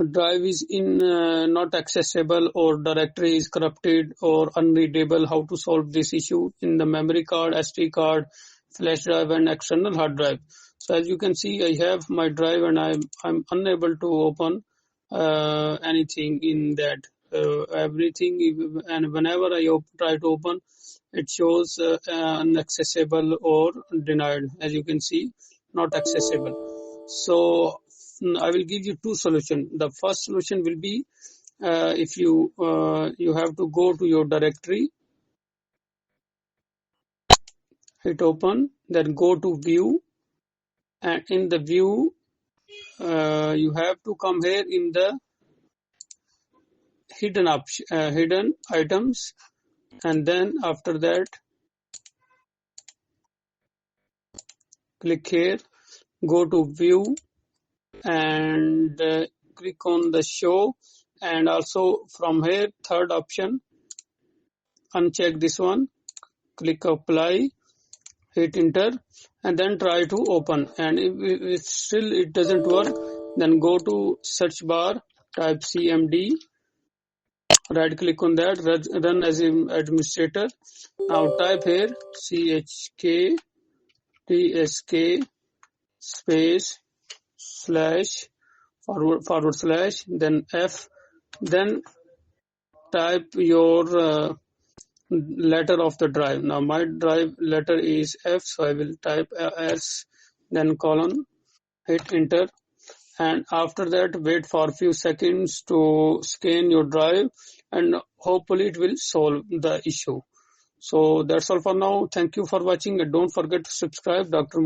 drive is not accessible or directory is corrupted or unreadable. How to solve this issue in the memory card, SD card, flash drive and external hard drive. So as you can see, I have my drive and I'm unable to open anything in that. Everything, and whenever I try to open, it shows inaccessible or denied. As you can see, not accessible. So I will give you two solutions. The first solution will be if you have to go to your directory, hit open, then go to view, and in the view you have to come here in the hidden items, and then after that click here, go to view and click on the show, and also from here third option, uncheck this one, click apply, hit enter, and then try to open. And if still it doesn't work, then go to search bar, type cmd, right click on that, run as administrator. Now type here CHKDSK space forward slash then F, then type your letter of the drive. Now my drive letter is F, so I will type S, then colon, hit enter, and after that wait for a few seconds to scan your drive, and hopefully it will solve the issue. So that's all for now. Thank you for watching, and don't forget to subscribe. Dr.